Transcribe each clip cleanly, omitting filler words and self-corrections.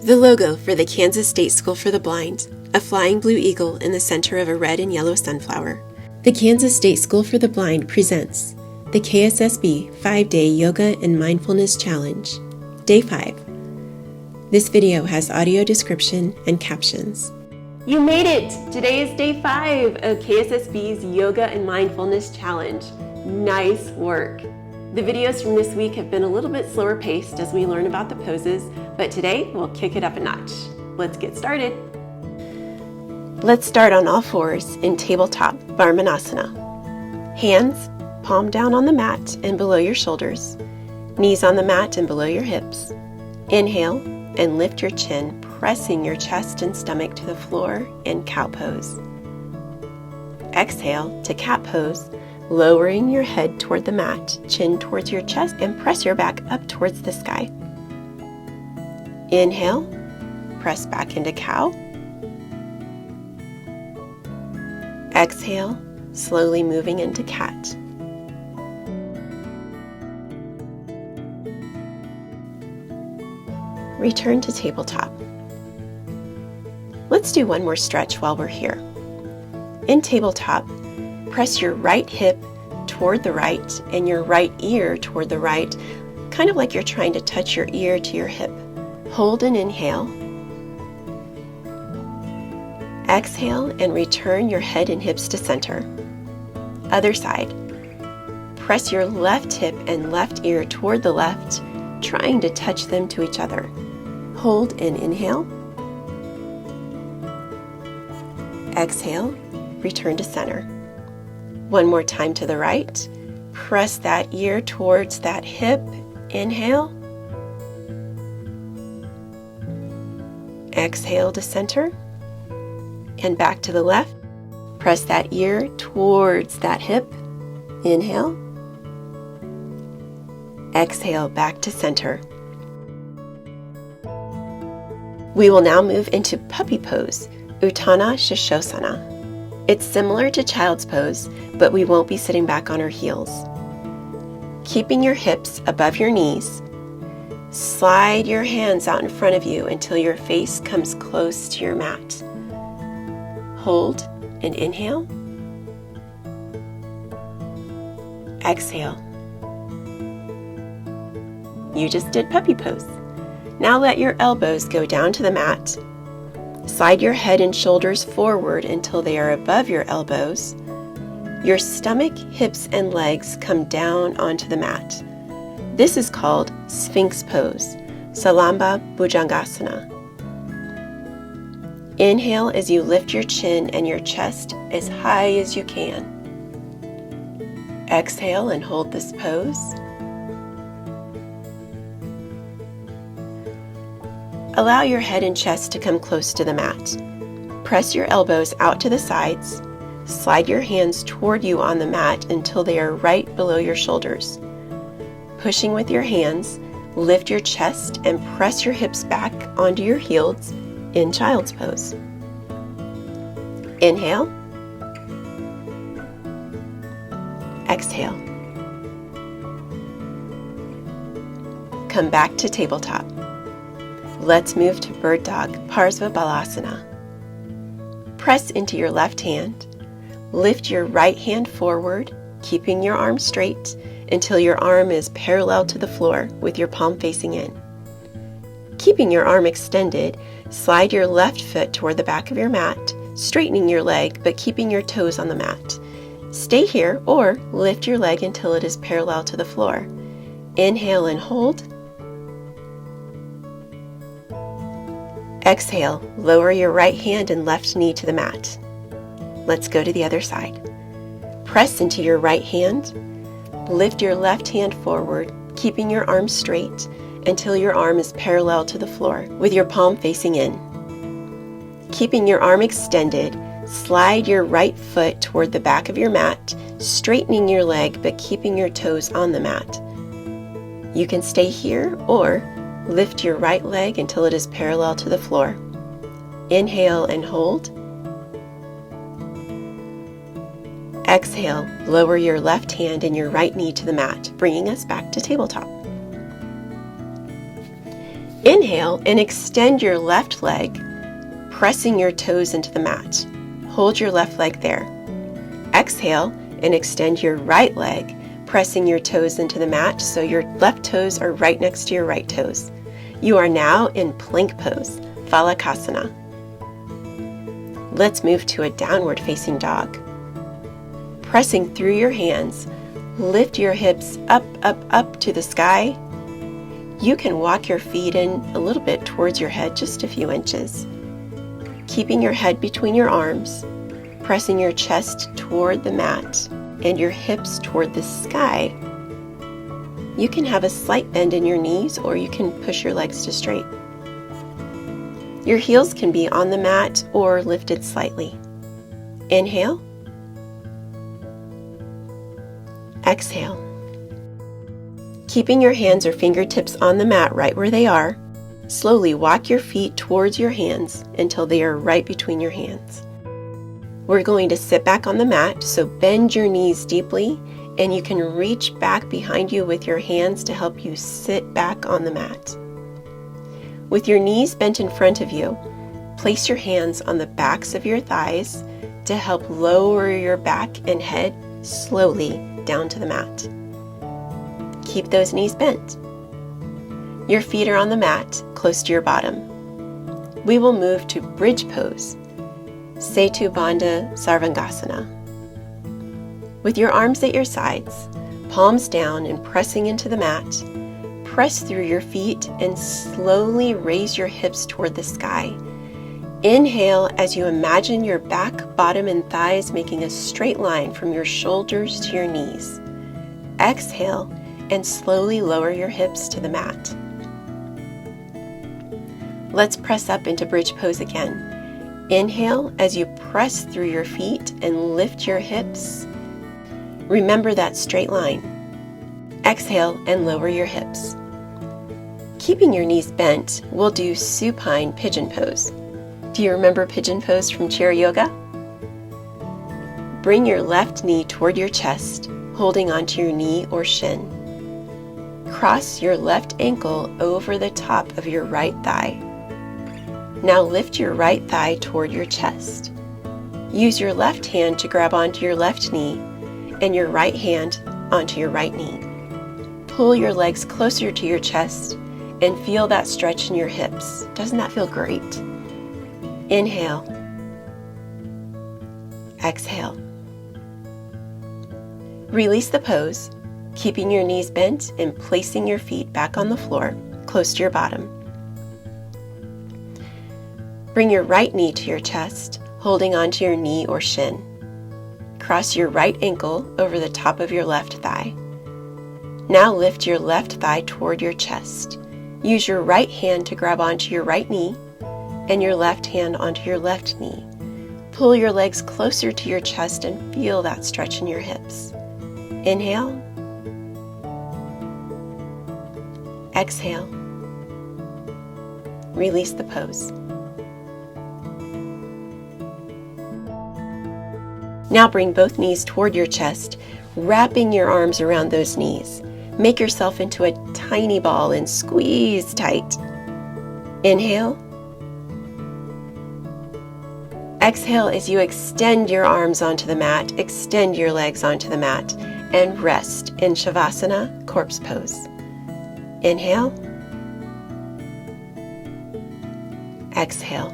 The logo for the Kansas State School for the Blind, a flying blue eagle in the center of a red and yellow sunflower. The Kansas State School for the Blind presents the KSSB 5-Day Yoga and Mindfulness Challenge, Day 5. This video has audio description and captions. You made it! Today is Day 5 of KSSB's Yoga and Mindfulness Challenge. Nice work! The videos from this week have been a little bit slower paced as we learn about the poses, but today we'll kick it up a notch. Let's get started. Let's start on all fours in Tabletop Varmanasana. Hands palm down on the mat and below your shoulders, knees on the mat and below your hips. Inhale and lift your chin, pressing your chest and stomach to the floor in cow pose. Exhale to cat pose, lowering your head toward the mat, chin towards your chest, and press your back up towards the sky. Inhale, press back into cow. Exhale, slowly moving into cat. Return to tabletop. Let's do one more stretch while we're here. In tabletop, press your right hip toward the right and your right ear toward the right, kind of like you're trying to touch your ear to your hip. Hold and inhale. Exhale and return your head and hips to center. Other side. Press your left hip and left ear toward the left, trying to touch them to each other. Hold and inhale. Exhale, return to center. One more time to the right. Press that ear towards that hip. Inhale. Exhale to center. And back to the left. Press that ear towards that hip. Inhale. Exhale back to center. We will now move into puppy pose, Utthana Shashosana. It's similar to child's pose, but we won't be sitting back on our heels. Keeping your hips above your knees, slide your hands out in front of you until your face comes close to your mat. Hold and inhale. Exhale. You just did puppy pose. Now let your elbows go down to the mat. Slide your head and shoulders forward until they are above your elbows. Your stomach, hips, and legs come down onto the mat. This is called Sphinx Pose, Salamba Bhujangasana. Inhale as you lift your chin and your chest as high as you can. Exhale and hold this pose. Allow your head and chest to come close to the mat. Press your elbows out to the sides. Slide your hands toward you on the mat until they are right below your shoulders. Pushing with your hands, lift your chest and press your hips back onto your heels in child's pose. Inhale. Exhale. Come back to tabletop. Let's move to bird dog, Parsva Balasana. Press into your left hand. Lift your right hand forward, keeping your arm straight until your arm is parallel to the floor with your palm facing in. Keeping your arm extended, slide your left foot toward the back of your mat, straightening your leg but keeping your toes on the mat. Stay here or lift your leg until it is parallel to the floor. Inhale and hold. Exhale, lower your right hand and left knee to the mat. Let's go to the other side. Press into your right hand. Lift your left hand forward, keeping your arm straight until your arm is parallel to the floor with your palm facing in. Keeping your arm extended, slide your right foot toward the back of your mat, straightening your leg but keeping your toes on the mat. You can stay here or lift your right leg until it is parallel to the floor. Inhale and hold. Exhale, lower your left hand and your right knee to the mat, bringing us back to tabletop. Inhale and extend your left leg, pressing your toes into the mat. Hold your left leg there. Exhale and extend your right leg, pressing your toes into the mat so your left toes are right next to your right toes. You are now in plank pose, Balasana. Let's move to a downward facing dog. Pressing through your hands, lift your hips up, up, up to the sky. You can walk your feet in a little bit towards your head, just a few inches. Keeping your head between your arms, pressing your chest toward the mat and your hips toward the sky. You can have a slight bend in your knees, or you can push your legs to straight. Your heels can be on the mat or lifted slightly. Inhale. Exhale. Keeping your hands or fingertips on the mat right where they are, slowly walk your feet towards your hands until they are right between your hands. We're going to sit back on the mat, so bend your knees deeply, and you can reach back behind you with your hands to help you sit back on the mat. With your knees bent in front of you, place your hands on the backs of your thighs to help lower your back and head slowly down to the mat. Keep those knees bent. Your feet are on the mat, close to your bottom. We will move to bridge pose, Setu Bandha Sarvangasana. With your arms at your sides, palms down and pressing into the mat, press through your feet and slowly raise your hips toward the sky. Inhale as you imagine your back, bottom, and thighs making a straight line from your shoulders to your knees. Exhale and slowly lower your hips to the mat. Let's press up into bridge pose again. Inhale as you press through your feet and lift your hips. Remember that straight line. Exhale and lower your hips. Keeping your knees bent, we'll do supine pigeon pose. Do you remember pigeon pose from chair yoga? Bring your left knee toward your chest, holding onto your knee or shin. Cross your left ankle over the top of your right thigh. Now lift your right thigh toward your chest. Use your left hand to grab onto your left knee and your right hand onto your right knee. Pull your legs closer to your chest and feel that stretch in your hips. Doesn't that feel great? Inhale. Exhale. Release the pose, keeping your knees bent and placing your feet back on the floor, close to your bottom. Bring your right knee to your chest, holding onto your knee or shin. Cross your right ankle over the top of your left thigh. Now lift your left thigh toward your chest. Use your right hand to grab onto your right knee and your left hand onto your left knee. Pull your legs closer to your chest and feel that stretch in your hips. Inhale. Exhale. Release the pose. Now bring both knees toward your chest, wrapping your arms around those knees. Make yourself into a tiny ball and squeeze tight. Inhale. Exhale as you extend your arms onto the mat, extend your legs onto the mat, and rest in Shavasana, corpse pose. Inhale. Exhale.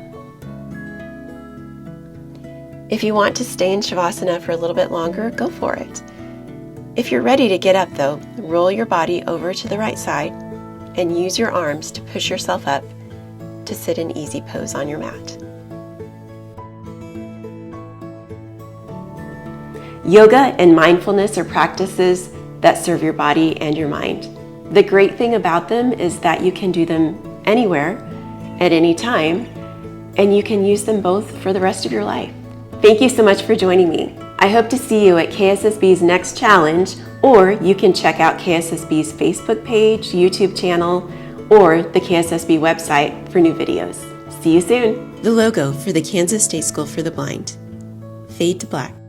If you want to stay in Shavasana for a little bit longer, go for it. If you're ready to get up though, roll your body over to the right side and use your arms to push yourself up to sit in easy pose on your mat. Yoga and mindfulness are practices that serve your body and your mind. The great thing about them is that you can do them anywhere, at any time, and you can use them both for the rest of your life. Thank you so much for joining me. I hope to see you at KSSB's next challenge, or you can check out KSSB's Facebook page, YouTube channel, or the KSSB website for new videos. See you soon. The logo for the Kansas State School for the Blind. Fade to black.